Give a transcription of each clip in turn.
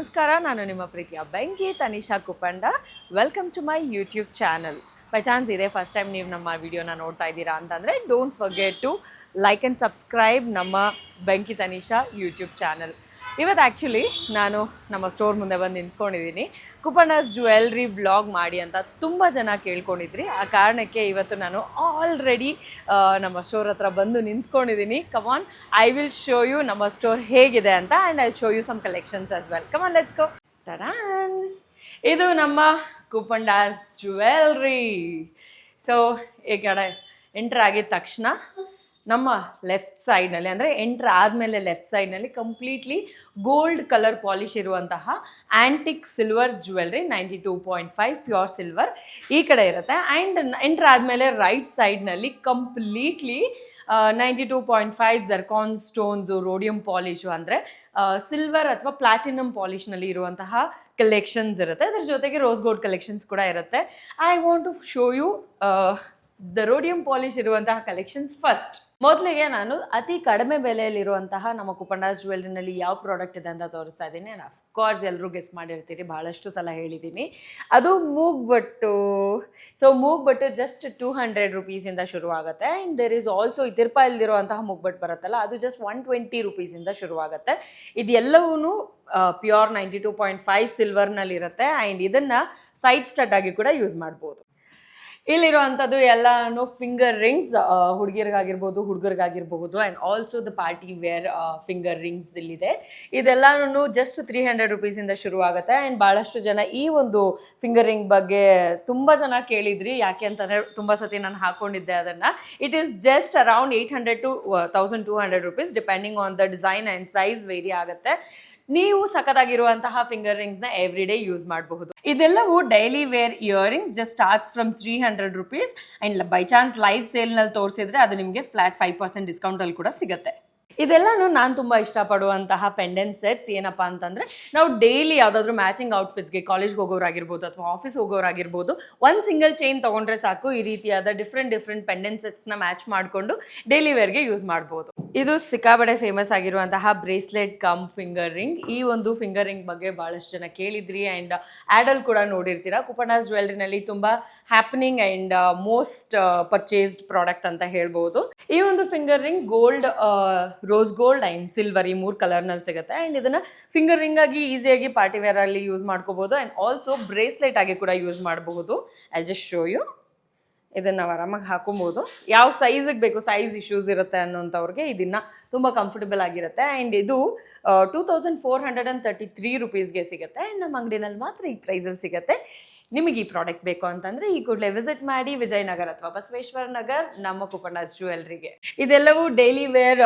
ನಮಸ್ಕಾರ, ನಾನು ನಿಮ್ಮ ಪ್ರೀತಿಯ Benki Tanisha Kuppanda. Welcome to my YouTube channel. By chance ಇದೆ ಫಸ್ಟ್ ಟೈಮ್ ನೀವು ನಮ್ಮ ವಿಡಿಯೋನ ನೋಡ್ತಾ ಇದ್ದೀರಾ ಅಂತಂದರೆ don't forget to like and subscribe ನಮ್ಮ ಬೆಂಕಿ ತನಿಷಾ ಯೂಟ್ಯೂಬ್ ಚಾನಲ್. ಇವತ್ತು ಆ್ಯಕ್ಚುಲಿ ನಾನು ನಮ್ಮ ಸ್ಟೋರ್ ಮುಂದೆ ಬಂದು ನಿಂತ್ಕೊಂಡಿದ್ದೀನಿ. ಕುಪ್ಪಣ್ಣಸ್ ಜ್ಯುವೆಲ್ರಿ ವ್ಲಾಗ್ ಮಾಡಿ ಅಂತ ತುಂಬ ಜನ ಕೇಳ್ಕೊಂಡಿದ್ರಿ. ಆ ಕಾರಣಕ್ಕೆ ಇವತ್ತು ನಾನು ಆಲ್ರೆಡಿ ನಮ್ಮ ಸ್ಟೋರ್ ಹತ್ರ ಬಂದು ನಿಂತ್ಕೊಂಡಿದ್ದೀನಿ. Come on, I will show you ನಮ್ಮ ಸ್ಟೋರ್ ಹೇಗಿದೆ ಅಂತ, and I show you some collections as well. Come on, let's go. ಟಡಾನ್, ಇದು ನಮ್ಮ ಕುಪ್ಪಣ್ಣಸ್ ಜ್ಯುವೆಲ್ರಿ. ಸೊ ಈ ಕಡೆ ಎಂಟರ್ ಆಗಿದ ತಕ್ಷಣ ನಮ್ಮ ಲೆಫ್ಟ್ ಸೈಡ್ನಲ್ಲಿ, ಅಂದರೆ ಎಂಟ್ರ್ ಆದಮೇಲೆ ಲೆಫ್ಟ್ ಸೈಡ್ನಲ್ಲಿ ಕಂಪ್ಲೀಟ್ಲಿ ಗೋಲ್ಡ್ ಕಲರ್ ಪಾಲಿಶ್ ಇರುವಂತಹ antique silver jewellery 92.5 pure silver ಈ ಕಡೆ ಇರುತ್ತೆ. ಆ್ಯಂಡ್ ಎಂಟ್ರ್ ಆದಮೇಲೆ ರೈಟ್ ಸೈಡ್ನಲ್ಲಿ completely 92.5 zircon stones, rhodium polish, ಅಂದರೆ ಸಿಲ್ವರ್ ಅಥವಾ ಪ್ಲಾಟಿನಮ್ ಪಾಲಿಶ್ನಲ್ಲಿ ಇರುವಂತಹ ಕಲೆಕ್ಷನ್ಸ್ ಇರುತ್ತೆ. ಅದರ ಜೊತೆಗೆ ರೋಸ್ ಗೋಲ್ಡ್ ಕಲೆಕ್ಷನ್ಸ್ ಕೂಡ ಇರುತ್ತೆ. I want to show you the rhodium polish ಇರುವಂತಹ ಕಲೆಕ್ಷನ್ಸ್ ಫಸ್ಟ್. ಮೊದಲಿಗೆ ನಾನು ಅತಿ ಕಡಿಮೆ ಬೆಲೆಯಲ್ಲಿರುವಂತಹ ನಮ್ಮ ಕುಪ್ಪಣ್ಣಸ್ ಜ್ಯುವೆಲ್ರಿನಲ್ಲಿ ಯಾವ ಪ್ರಾಡಕ್ಟ್ ಇದೆ ಅಂತ ತೋರಿಸ್ತಾ ಇದ್ದೀನಿ. ಆ್ಯಂಡ್ ಅಫ್ಕೋರ್ಸ್ ಎಲ್ಲರೂ ಗೆಸ್ ಮಾಡಿರ್ತೀರಿ, ಭಾಳಷ್ಟು ಸಲ ಹೇಳಿದ್ದೀನಿ, ಅದು ಮೂಗ್ಬಟ್ಟು. ಸೊ ಮೂಗ್ಬಟ್ಟು ಜಸ್ಟ್ 200 ರುಪೀಸಿಂದ ಶುರುವಾಗುತ್ತೆ. ಆ್ಯಂಡ್ ದೇರ್ ಈಸ್ ಆಲ್ಸೋ ತಿರುಪಾಯಲ್ಲಿರುವಂತಹ ಮೂಗ್ಬಟ್ಟು ಬರುತ್ತಲ್ಲ, ಅದು ಜಸ್ಟ್ 120 ರುಪೀಸಿಂದ ಶುರುವಾಗುತ್ತೆ. ಇದೆಲ್ಲವೂ ಪ್ಯೂರ್ 92.5 ಸಿಲ್ವರ್ನಲ್ಲಿರುತ್ತೆ. ಆ್ಯಂಡ್ ಇದನ್ನು ಸೈಡ್ ಸ್ಟಡ್ ಆಗಿ ಕೂಡ ಯೂಸ್ ಮಾಡ್ಬೋದು. ಇಲ್ಲಿರುವಂಥದ್ದು ಎಲ್ಲನೂ ಫಿಂಗರ್ ರಿಂಗ್ಸ್, ಹುಡುಗಿಯರಿಗಾಗಿರ್ಬೋದು, ಹುಡುಗರಿಗಾಗಿರಬಹುದು. And also the party wear finger rings ಇಲ್ಲಿದೆ. ಇದೆಲ್ಲನೂ ಜಸ್ಟ್ 300 ರುಪೀಸಿಂದ ಶುರುವಾಗುತ್ತೆ. ಆ್ಯಂಡ್ ಭಾಳಷ್ಟು ಜನ ಈ ಒಂದು ಫಿಂಗರ್ ರಿಂಗ್ ಬಗ್ಗೆ ತುಂಬ ಜನ ಕೇಳಿದ್ರಿ. ಯಾಕೆ ಅಂತಂದರೆ ತುಂಬ ಸತಿ ನಾನು ಹಾಕ್ಕೊಂಡಿದ್ದೆ ಅದನ್ನು. It is just around 800 to 1200 rupees depending on the design and size vary ಆಗುತ್ತೆ. ನೀವು ಸಖತ್ತಾಗಿರುವಂತಹ ಫಿಂಗರ್ ರಿಂಗ್ಸ್ನ ಎವ್ರಿ ಡೇ ಯೂಸ್ ಮಾಡಬಹುದು. ಇದೆಲ್ಲವೂ daily wear earrings, just starts from 300 rupees. And by chance live ಸೇಲ್ನಲ್ಲಿ ತೋರಿಸಿದ್ರೆ ಅದು ನಿಮಗೆ ಫ್ಲಾಟ್ 5% ಡಿಸ್ಕೌಂಟಲ್ಲಿ ಕೂಡ ಸಿಗುತ್ತೆ. ಇದೆಲ್ಲನೂ ನಾನು ತುಂಬ ಇಷ್ಟಪಡುವಂತಹ ಪೆಂಡೆಂಟ್ ಸೆಟ್ಸ್. ಏನಪ್ಪ ಅಂತಂದರೆ, ನಾವು ಡೈಲಿ ಯಾವುದಾದ್ರೂ ಮ್ಯಾಚಿಂಗ್ ಔಟ್ಫಿಟ್ಸ್ಗೆ ಕಾಲೇಜ್ಗೆ ಹೋಗೋರಾಗಿರ್ಬೋದು ಅಥವಾ ಆಫೀಸ್ ಹೋಗೋರಾಗಿರ್ಬೋದು, ಒಂದು ಸಿಂಗಲ್ ಚೈನ್ ತೊಗೊಂಡ್ರೆ ಸಾಕು, ಈ ರೀತಿಯಾದ ಡಿಫ್ರೆಂಟ್ ಪೆಂಡೆಂಟ್ ಸೆಟ್ಸ್ನ ಮ್ಯಾಚ್ ಮಾಡಿಕೊಂಡು ಡೈಲಿ ವೇರ್ಗೆ ಯೂಸ್ ಮಾಡ್ಬೋದು. ಇದು ಸಿಕ್ಕಾಬಡೆ ಫೇಮಸ್ ಆಗಿರುವಂತಹ ಬ್ರೇಸ್ಲೆಟ್ ಕಮ್ ಫಿಂಗರ್ ರಿಂಗ್. ಈ ಒಂದು ಫಿಂಗರ್ ರಿಂಗ್ ಬಗ್ಗೆ ಭಾಳಷ್ಟು ಜನ ಕೇಳಿದ್ರಿ. ಆ್ಯಂಡ್ ಆ್ಯಡಲ್ಲಿ ಕೂಡ ನೋಡಿರ್ತೀರ. ಕುಪ್ಪಣ್ಣಸ್ ಜ್ಯುವೆಲ್ರಿನಲ್ಲಿ ತುಂಬ happening and most purchased product ಅಂತ ಹೇಳ್ಬೋದು. ಈ ಒಂದು finger ring gold, rose gold and silver ಈ 3 ಕಲರ್ನಲ್ಲಿ ಸಿಗುತ್ತೆ. ಆ್ಯಂಡ್ ಇದನ್ನು ಫಿಂಗರ್ ರಿಂಗ್ ಆಗಿ ಈಸಿಯಾಗಿ ಪಾರ್ಟಿ ವೇರಲ್ಲಿ ಯೂಸ್ ಮಾಡ್ಕೋಬೋದು. ಆ್ಯಂಡ್ ಆಲ್ಸೋ ಬ್ರೇಸ್ಲೆಟ್ ಆಗಿ ಕೂಡ ಯೂಸ್ ಮಾಡಬಹುದು. I just show you. ಇದನ್ನು ನಾವು ಆರಾಮಾಗಿ ಹಾಕೊಬೋದು. ಯಾವ ಸೈಜಿಗೆ ಬೇಕು, ಸೈಜ್ ಇಶ್ಯೂಸ್ ಇರುತ್ತೆ ಅನ್ನೋಂಥವ್ರಿಗೆ ಇದನ್ನು ತುಂಬ ಕಂಫರ್ಟಬಲ್ ಆಗಿರುತ್ತೆ. ಆ್ಯಂಡ್ ಇದು 2433 ರುಪೀಸ್ಗೆ ಸಿಗುತ್ತೆ. ಆ್ಯಂಡ್ ನಮ್ಮ ಅಂಗಡಿನಲ್ಲಿ ಮಾತ್ರ ಈ ಪ್ರೈಸಲ್ಲಿ ಸಿಗುತ್ತೆ. ನಿಮಗೆ ಈ ಪ್ರಾಡಕ್ಟ್ ಬೇಕು ಅಂತಂದರೆ ಈ ಕೂಡಲೇ ವಿಸಿಟ್ ಮಾಡಿ ವಿಜಯನಗರ ಅಥವಾ ಬಸವೇಶ್ವರ ನಗರ್ ನಮ್ಮ ಕುಪ್ಪಣ್ಣಸ್ ಜ್ಯುವೆಲ್ರಿಗೆ. ಇದೆಲ್ಲವೂ daily wear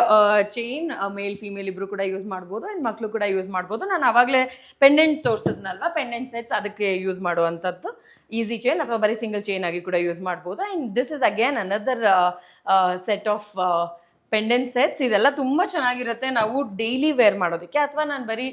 chain, male female ಇಬ್ಬರು ಕೂಡ ಯೂಸ್ ಮಾಡ್ಬೋದು. ಆ್ಯಂಡ್ ಮಕ್ಕಳು ಕೂಡ ಯೂಸ್ ಮಾಡ್ಬೋದು. ನಾನು ಆವಾಗಲೇ ಪೆಂಡೆಂಟ್ ತೋರಿಸಿದ್ನಲ್ವ, ಪೆಂಡೆಂಟ್ ಸೆಟ್ಸ್, ಅದಕ್ಕೆ ಯೂಸ್ ಮಾಡುವಂಥದ್ದು ಈಸಿ ಚೈನ್ ಅಥವಾ ಬರೀ ಸಿಂಗಲ್ ಚೈನ್ ಆಗಿ ಕೂಡ ಯೂಸ್ ಮಾಡ್ಬೋದು. And this is again another set of pendant sets. ಇದೆಲ್ಲ ತುಂಬ ಚೆನ್ನಾಗಿರುತ್ತೆ ನಾವು ಡೈಲಿ ವೇರ್ ಮಾಡೋದಕ್ಕೆ. ಅಥವಾ ನಾನು ಬರೀ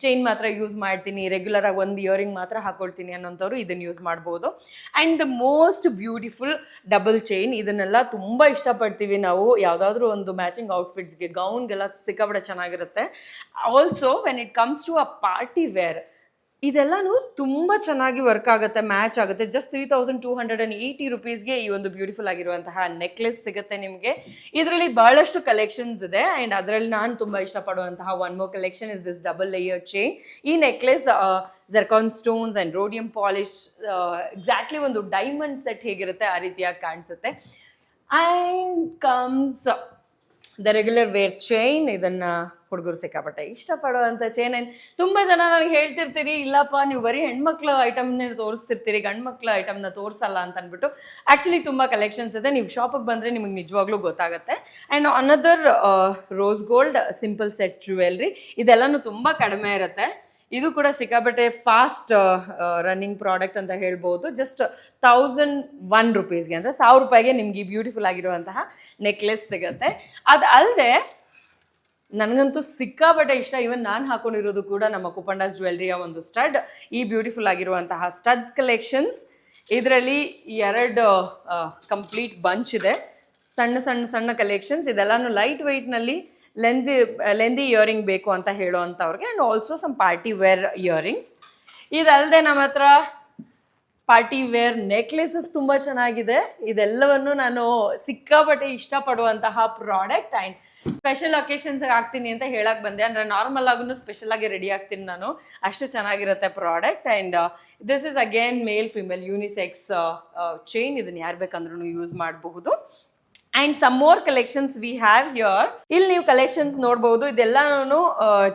ಚೈನ್ ಮಾತ್ರ ಯೂಸ್ ಮಾಡ್ತೀನಿ, ರೆಗ್ಯುಲರಾಗಿ ಒಂದು ಇಯರಿಂಗ್ ಮಾತ್ರ ಹಾಕೊಳ್ತೀನಿ ಅನ್ನೋಂಥವ್ರು ಇದನ್ನು ಯೂಸ್ ಮಾಡ್ಬೋದು. And the most beautiful double chain, ಇದನ್ನೆಲ್ಲ ತುಂಬ ಇಷ್ಟಪಡ್ತೀವಿ ನಾವು. ಯಾವುದಾದ್ರೂ ಒಂದು ಮ್ಯಾಚಿಂಗ್ ಔಟ್ಫಿಟ್ಸ್ಗೆ, ಗೌನ್ಗೆಲ್ಲ ಸಿಕ್ಕಾಪಟ್ಟೆ ಚೆನ್ನಾಗಿರುತ್ತೆ. Also when it comes to a party wear, ಇದೆಲ್ಲನೂ ತುಂಬ ಚೆನ್ನಾಗಿ ವರ್ಕ್ ಆಗುತ್ತೆ, ಮ್ಯಾಚ್ ಆಗುತ್ತೆ. ಜಸ್ಟ್ 3280 ರುಪೀಸ್ಗೆ ಈ ಒಂದು ಬ್ಯೂಟಿಫುಲ್ ಆಗಿರುವಂತಹ ನೆಕ್ಲೆಸ್ ಸಿಗುತ್ತೆ ನಿಮಗೆ. ಇದರಲ್ಲಿ ಬಹಳಷ್ಟು ಕಲೆಕ್ಷನ್ಸ್ ಇದೆ. ಆ್ಯಂಡ್ ಅದರಲ್ಲಿ ನಾನು ತುಂಬ ಇಷ್ಟಪಡುವಂತಹ one more collection is this double layer chain. ಈ necklace zircon stones and rhodium polish, exactly ಒಂದು ಡೈಮಂಡ್ ಸೆಟ್ ಹೇಗಿರುತ್ತೆ ಆ ರೀತಿಯಾಗಿ ಕಾಣಿಸುತ್ತೆ. And comes the regular wear chain. ಇದನ್ನು ಹುಡುಗರು ಸಿಕ್ಕಾಪಟ್ಟೆ ಇಷ್ಟಪಡುವಂಥ ಚೈನ್. ತುಂಬ ಜನ ನನಗೆ ಹೇಳ್ತಿರ್ತೀರಿ, ಇಲ್ಲಪ್ಪ ನೀವು ಬರೀ ಹೆಣ್ಮಕ್ಳು ಐಟಮ್ನ ತೋರಿಸ್ತಿರ್ತೀರಿ, ಗಂಡು ಮಕ್ಳು ಐಟಮ್ನ ತೋರಿಸಲ್ಲ ಅಂತ ಅಂದ್ಬಿಟ್ಟು. ಆ್ಯಕ್ಚುಲಿ ತುಂಬ ಕಲೆಕ್ಷನ್ಸ್ ಇದೆ. ನೀವು ಶಾಪಿಗೆ ಬಂದರೆ ನಿಮಗೆ ನಿಜವಾಗ್ಲೂ ಗೊತ್ತಾಗುತ್ತೆ. And another rose gold simple set jewellery. ಇದೆಲ್ಲನೂ ತುಂಬ ಕಡಿಮೆ ಇರುತ್ತೆ. ಇದು ಕೂಡ ಸಿಕ್ಕಾಪಟ್ಟೆ ಫಾಸ್ಟ್ ರನ್ನಿಂಗ್ ಪ್ರಾಡಕ್ಟ್ ಅಂತ ಹೇಳ್ಬೋದು. ಜಸ್ಟ್ 1001 ರುಪೀಸ್ಗೆ, ಅಂದರೆ 1000 ರೂಪಾಯಿಗೆ ನಿಮ್ಗೆ ಈ ಬ್ಯೂಟಿಫುಲ್ ಆಗಿರುವಂತಹ ನೆಕ್ಲೆಸ್ ಸಿಗುತ್ತೆ. ಅದು ಅಲ್ಲದೆ ನನಗಂತೂ ಸಿಕ್ಕಾಪಟ್ಟೆ ಇಷ್ಟ. ಇವನ್ ನಾನು ಹಾಕೊಂಡಿರೋದು ಕೂಡ ನಮ್ಮ ಕುಪ್ಪಣ್ಣಸ್ ಜ್ಯುವೆಲ್ರಿಯ ಒಂದು ಸ್ಟಡ್. ಈ ಬ್ಯೂಟಿಫುಲ್ ಆಗಿರುವಂತಹ ಸ್ಟಡ್ಸ್ ಕಲೆಕ್ಷನ್ಸ್. ಇದರಲ್ಲಿ 2 ಕಂಪ್ಲೀಟ್ ಬಂಚ್ ಇದೆ, ಸಣ್ಣ ಕಲೆಕ್ಷನ್ಸ್. ಇದೆಲ್ಲಾನು ಲೈಟ್ ವೆಯ್ಟ್ನಲ್ಲಿ ಲೆಂದಿ ಇಯರಿಂಗ್ ಬೇಕು ಅಂತ ಹೇಳುವಂಥವ್ರಿಗೆ. And also some party wear earrings. ಇದಲ್ಲದೆ ನಮ್ಮ ಹತ್ರ ಪಾರ್ಟಿ ವೇರ್ ನೆಕ್ಲೆಸಸ್ ತುಂಬ ಚೆನ್ನಾಗಿದೆ. ಇದೆಲ್ಲವನ್ನು ನಾನು ಸಿಕ್ಕಾಪಟ್ಟೆ ಇಷ್ಟಪಡುವಂತಹ ಪ್ರಾಡಕ್ಟ್. ಆ್ಯಂಡ್ ಸ್ಪೆಷಲ್ ಒಕೇಶನ್ಸ್ಗೆ ಹಾಕ್ತೀನಿ ಅಂತ ಹೇಳಕ್ ಬಂದೆ. ಅಂದರೆ ನಾರ್ಮಲ್ ಆಗೂ ಸ್ಪೆಷಲ್ ಆಗಿ ರೆಡಿ ಆಗ್ತೀನಿ ನಾನು, ಅಷ್ಟು ಚೆನ್ನಾಗಿರುತ್ತೆ product. And this is again male female unisex chain. ಇದನ್ನು ಯಾರು ಬೇಕಂದ್ರೂ ಯೂಸ್ ಮಾಡಬಹುದು. And some more collections we have here. ಇಲ್ಲಿ ನೀವು ಕಲೆಕ್ಷನ್ಸ್ ನೋಡ್ಬೋದು. ಇದೆಲ್ಲನೂ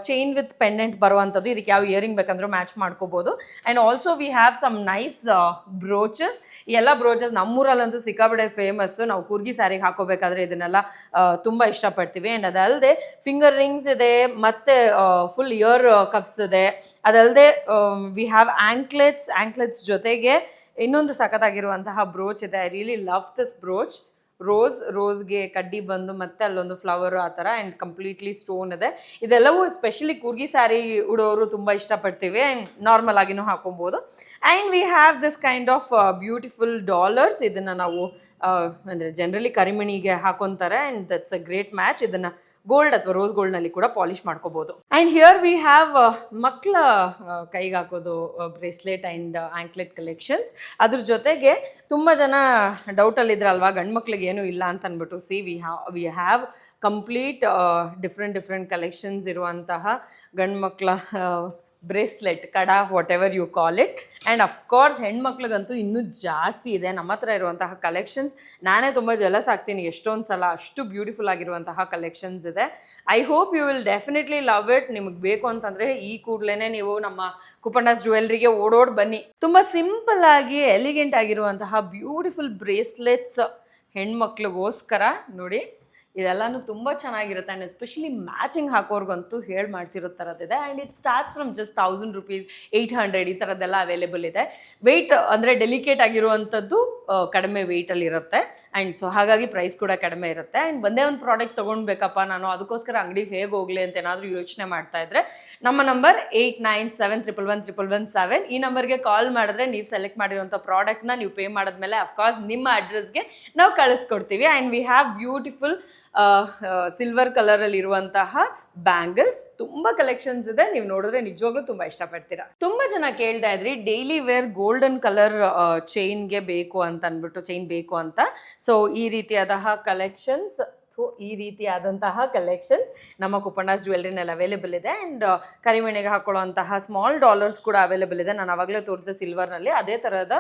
ಚೈನ್ ವಿತ್ ಪೆಂಡೆಂಟ್ ಬರುವಂಥದ್ದು. ಇದಕ್ಕೆ ಯಾವ ಇಯರಿಂಗ್ ಬೇಕಂದ್ರೂ ಮ್ಯಾಚ್ ಮಾಡ್ಕೋಬೋದು. And also we have some nice brooches. ಈ ಎಲ್ಲ ಬ್ರೋಚಸ್ ನಮ್ಮೂರಲ್ಲಂತೂ ಸಿಕ್ಕಾಪಟ್ಟೆ ಫೇಮಸ್ಸು. ನಾವು ಕೂರ್ಗಿ ಸ್ಯಾರಿಗೆ ಹಾಕೋಬೇಕಾದ್ರೆ ಇದನ್ನೆಲ್ಲ ತುಂಬ ಇಷ್ಟಪಡ್ತೀವಿ. ಆ್ಯಂಡ್ ಅದಲ್ಲದೆ ಫಿಂಗರ್ ರಿಂಗ್ಸ್ ಇದೆ, ಮತ್ತು ಫುಲ್ ಇಯರ್ ಕಪ್ಸ್ ಇದೆ. ಅದಲ್ಲದೆ ವಿ ಹ್ಯಾವ್ ಆ್ಯಂಕ್ಲೆಟ್ಸ್ ಜೊತೆಗೆ ಇನ್ನೊಂದು ಸಖತ್ತಾಗಿರುವಂತಹ ಬ್ರೋಚ್ ಇದೆ. I really love this brooch. ರೋಸ್ಗೆ ಕಡ್ಡಿ ಬಂದು ಮತ್ತೆ ಅಲ್ಲೊಂದು ಫ್ಲವರ್ ಆ ಥರ, ಆ್ಯಂಡ್ ಕಂಪ್ಲೀಟ್ಲಿ ಸ್ಟೋನ್ ಇದೆ. ಇದೆಲ್ಲವೂ ಎಸ್ಪೆಷಲಿ ಕೂರ್ಗಿ ಸ್ಯಾರಿ ಉಡೋರು ತುಂಬ ಇಷ್ಟಪಡ್ತೀವಿ. ಆ್ಯಂಡ್ ನಾರ್ಮಲ್ ಆಗಿನೂ ಹಾಕೊಬೋದು. And we have this kind of beautiful dollars. ಇದನ್ನು ನಾವು ಅಂದರೆ ಜನರಲಿ ಕರಿಮಣಿಗೆ ಹಾಕೊತಾರೆ. And that's a great match. ಇದನ್ನು ಗೋಲ್ಡ್ ಅಥವಾ ರೋಸ್ ಗೋಲ್ಡ್ನಲ್ಲಿ ಕೂಡ ಪಾಲಿಶ್ ಮಾಡ್ಕೋಬೋದು. ಆ್ಯಂಡ್ ಹಿಯರ್ ವಿ ಹ್ಯಾವ್ ಮಕ್ಕಳ ಕೈಗೆ ಹಾಕೋದು ಬ್ರೇಸ್ಲೆಟ್ ಆ್ಯಂಡ್ ಆ್ಯಂಕ್ಲೆಟ್ ಕಲೆಕ್ಷನ್ಸ್. ಅದ್ರ ಜೊತೆಗೆ ತುಂಬ ಜನ ಡೌಟಲ್ಲಿದ್ರಲ್ವಾ ಗಂಡು ಮಕ್ಳಿಗೆ ಏನೂ ಇಲ್ಲ ಅಂತ ಅಂದ್ಬಿಟ್ಟು. We have complete different collections ಇರುವಂತಹ ಗಂಡು ಮಕ್ಕಳ ಬ್ರೇಸ್ಲೆಟ್, ಕಡ, whatever you call it. And of course ಹೆಣ್ಮಕ್ಳಿಗಂತೂ ಇನ್ನೂ ಜಾಸ್ತಿ ಇದೆ ನಮ್ಮ ಹತ್ರ ಇರುವಂತಹ ಕಲೆಕ್ಷನ್ಸ್. ನಾನೇ ತುಂಬ ಜಲಸ್ ಆಗ್ತೀನಿ ಎಷ್ಟೊಂದು ಸಲ, ಅಷ್ಟು ಬ್ಯೂಟಿಫುಲ್ ಆಗಿರುವಂತಹ ಕಲೆಕ್ಷನ್ಸ್ ಇದೆ. I hope you will definitely love it. ನಿಮಗೆ ಬೇಕು ಅಂತಂದರೆ ಈ ಕೂಡಲೇ ನೀವು ನಮ್ಮ ಕುಪಣ್ಣಾಸ್ ಜ್ಯುವೆಲ್ರಿಗೆ ಓಡೋಡಿ ಬನ್ನಿ. ತುಂಬ ಸಿಂಪಲ್ ಆಗಿ ಎಲಿಗೆಂಟ್ ಆಗಿರುವಂತಹ ಬ್ಯೂಟಿಫುಲ್ ಬ್ರೇಸ್ಲೆಟ್ಸ್ ಹೆಣ್ಮಕ್ಳಿಗೋಸ್ಕರ ನೋಡಿ. ಇದೆಲ್ಲನೂ ತುಂಬ ಚೆನ್ನಾಗಿರುತ್ತೆ. ಆ್ಯಂಡ್ ಎಸ್ಪೆಷಲಿ ಮ್ಯಾಚಿಂಗ್ ಹಾಕೋರ್ಗಂತೂ ಹೇಳಿ ಮಾಡಿಸಿರೋ ಥರದ್ದಿದೆ. And it starts from just 1000 rupees, 800 ಈ ಥರದ್ದೆಲ್ಲ ಅವೈಲೇಬಲ್ ಇದೆ. ವೆಯ್ಟ್ ಅಂದರೆ ಡೆಲಿಕೇಟ್ ಆಗಿರುವಂಥದ್ದು ಕಡಿಮೆ ವೆಯ್ಟಲ್ಲಿ ಇರುತ್ತೆ. ಆ್ಯಂಡ್ ಸೊ ಹಾಗಾಗಿ ಪ್ರೈಸ್ ಕೂಡ ಕಡಿಮೆ ಇರುತ್ತೆ. ಆ್ಯಂಡ್ ಒಂದೇ ಒಂದು ಪ್ರಾಡಕ್ಟ್ ತೊಗೊಳ್ಬೇಕಪ್ಪ ನಾನು, ಅದಕ್ಕೋಸ್ಕರ ಅಂಗಡಿಗೆ ಹೇಗೆ ಹೋಗಲಿ ಅಂತ ಏನಾದರೂ ಯೋಚನೆ ಮಾಡ್ತಾ ಇದ್ರೆ ನಮ್ಮ ನಂಬರ್ 8971111117 ಈ ನಂಬರ್ಗೆ ಕಾಲ್ ಮಾಡಿದ್ರೆ ನೀವು ಸೆಲೆಕ್ಟ್ ಮಾಡಿರುವಂಥ ಪ್ರಾಡಕ್ಟ್ನ ನೀವು ಪೇ ಮಾಡಿದ್ಮೇಲೆ ಅಫ್ಕೋರ್ಸ್ ನಿಮ್ಮ ಅಡ್ರೆಸ್ಗೆ ನಾವು ಕಳಿಸ್ಕೊಡ್ತೀವಿ. And we have beautiful silver ಕಲರಲ್ಲಿ ಇರುವಂತಹ ಬ್ಯಾಂಗಲ್ಸ್. ತುಂಬ ಕಲೆಕ್ಷನ್ಸ್ ಇದೆ. ನೀವು ನೋಡಿದ್ರೆ ನಿಜವಾಗ್ಲೂ ತುಂಬ ಇಷ್ಟಪಡ್ತೀರಾ. ತುಂಬ ಜನ ಕೇಳ್ತಾ ಇದ್ರಿ ಡೈಲಿ ವೇರ್ ಗೋಲ್ಡನ್ ಕಲರ್ ಚೈನ್ಗೆ ಬೇಕು ಅಂತ ಅಂದ್ಬಿಟ್ಟು, ಚೈನ್ ಬೇಕು ಅಂತ. ಸೊ ಈ ರೀತಿಯಾದಂತಹ ಕಲೆಕ್ಷನ್ಸ್ ನಮ್ಮ ಕುಪಣ್ಣಾಸ್ ಜ್ಯುವೆಲ್ರಿನಲ್ಲಿ ಅವೈಲೇಬಲ್ ಇದೆ. ಆ್ಯಂಡ್ ಕರಿಮಣಿಗೆ ಹಾಕೊಳ್ಳುವಂತಹ ಸ್ಮಾಲ್ ಡಾಲರ್ಸ್ ಕೂಡ ಅವೈಲೇಬಲ್ ಇದೆ. ನಾನು ಆವಾಗಲೇ ತೋರಿಸಿದೆ ಸಿಲ್ವರ್ನಲ್ಲಿ, ಅದೇ ಥರದ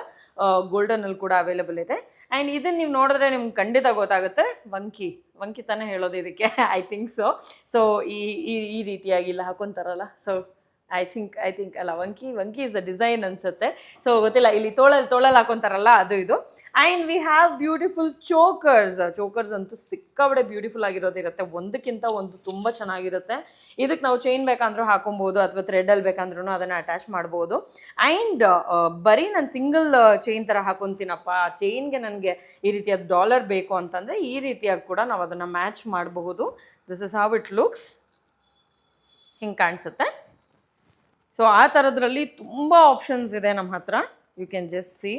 ಗೋಲ್ಡನಲ್ಲಿ ಕೂಡ ಅವೈಲೇಬಲ್ ಇದೆ. ಆ್ಯಂಡ್ ಇದನ್ನು ನೀವು ನೋಡಿದ್ರೆ ನಿಮ್ಗೆ ಖಂಡಿತ ಗೊತ್ತಾಗುತ್ತೆ. ವಂಕಿ ತಾನೇ ಹೇಳೋದು ಇದಕ್ಕೆ, ಐ ಥಿಂಕ್ ಸೊ ಈ ರೀತಿಯಾಗಿ ಇಲ್ಲ ಹಾಕೊತಾರಲ್ಲ. ಸೊ ಐ ಥಿಂಕ್ ಅಲ್ಲ, ವಂಕಿ ಇಸ್ ದ ಡಿಸೈನ್ ಅನ್ಸುತ್ತೆ. ಸೊ ಗೊತ್ತಿಲ್ಲ, ಇಲ್ಲಿ ತೋಳಲ್ಲಿ ಹಾಕೊತಾರಲ್ಲ ಅದು ಇದು. And we have beautiful chokers ಅಂತೂ ಸಿಕ್ಕಾಬಡೆ ಬ್ಯೂಟಿಫುಲ್ ಆಗಿರೋದಿರುತ್ತೆ. ಒಂದಕ್ಕಿಂತ ಒಂದು ತುಂಬ ಚೆನ್ನಾಗಿರುತ್ತೆ. ಇದಕ್ಕೆ ನಾವು ಚೈನ್ ಬೇಕಂದ್ರೂ ಹಾಕೊಬೋದು, ಅಥವಾ ಥ್ರೆಡಲ್ಲಿ ಬೇಕಂದ್ರೂ ಅದನ್ನು ಅಟ್ಯಾಚ್ ಮಾಡ್ಬೋದು. ಆ್ಯಂಡ್ ಬರೀ ನಾನು ಸಿಂಗಲ್ ಚೈನ್ ಥರ ಹಾಕೊತೀನಪ್ಪ, ಆ ಚೈನ್ಗೆ ನನಗೆ ಈ ರೀತಿಯಾದ ಡಾಲರ್ ಬೇಕು ಅಂತಂದರೆ ಈ ರೀತಿಯಾಗಿ ಕೂಡ ನಾವು ಅದನ್ನು ಮ್ಯಾಚ್ ಮಾಡಬಹುದು. This is how it looks. ಹಿಂಗೆ ಕಾಣಿಸುತ್ತೆ. ಸೊ ಆ ಥರದ್ರಲ್ಲಿ ತುಂಬ ಆಪ್ಷನ್ಸ್ ಇದೆ ನಮ್ಮ ಹತ್ರ. You can just see.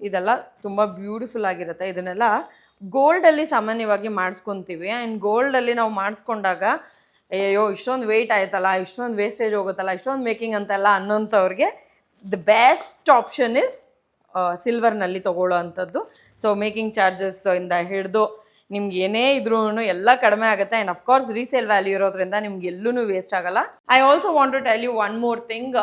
ಇದೆಲ್ಲ ತುಂಬ ಬ್ಯೂಟಿಫುಲ್ ಆಗಿರುತ್ತೆ. ಇದನ್ನೆಲ್ಲ ಗೋಲ್ಡಲ್ಲಿ ಸಾಮಾನ್ಯವಾಗಿ ಮಾಡಿಸ್ಕೊತೀವಿ. ಆ್ಯಂಡ್ ಗೋಲ್ಡಲ್ಲಿ ನಾವು ಮಾಡಿಸ್ಕೊಂಡಾಗ ಅಯ್ಯೋ ಇಷ್ಟೊಂದು ವೆಯ್ಟ್ ಆಯ್ತಲ್ಲ, ಇಷ್ಟೊಂದು ವೇಸ್ಟೇಜ್ ಹೋಗುತ್ತಲ್ಲ, ಇಷ್ಟೊಂದು ಮೇಕಿಂಗ್ ಅಂತೆಲ್ಲ ಅನ್ನೋಂಥವ್ರಿಗೆ ದ ಬೆಸ್ಟ್ ಆಪ್ಷನ್ ಇಸ್ ಸಿಲ್ವರ್ನಲ್ಲಿ ತೊಗೊಳ್ಳೋ ಅಂಥದ್ದು. ಸೊ ಮೇಕಿಂಗ್ ಚಾರ್ಜಸ್ ಇಂದ ಹಿಡಿದು ನಿಮ್ಗೆ ಏನೇ ಇದ್ರೂ ಎಲ್ಲ ಕಡಿಮೆ ಆಗುತ್ತೆ. ಆ್ಯಂಡ್ ಅಫ್ಕೋರ್ಸ್ ರೀಸೇಲ್ ವ್ಯಾಲ್ಯೂ ಇರೋದ್ರಿಂದ ನಿಮ್ಗೆ ಎಲ್ಲೂ ವೇಸ್ಟ್ ಆಗಲ್ಲ. I also want to tell you one more thing.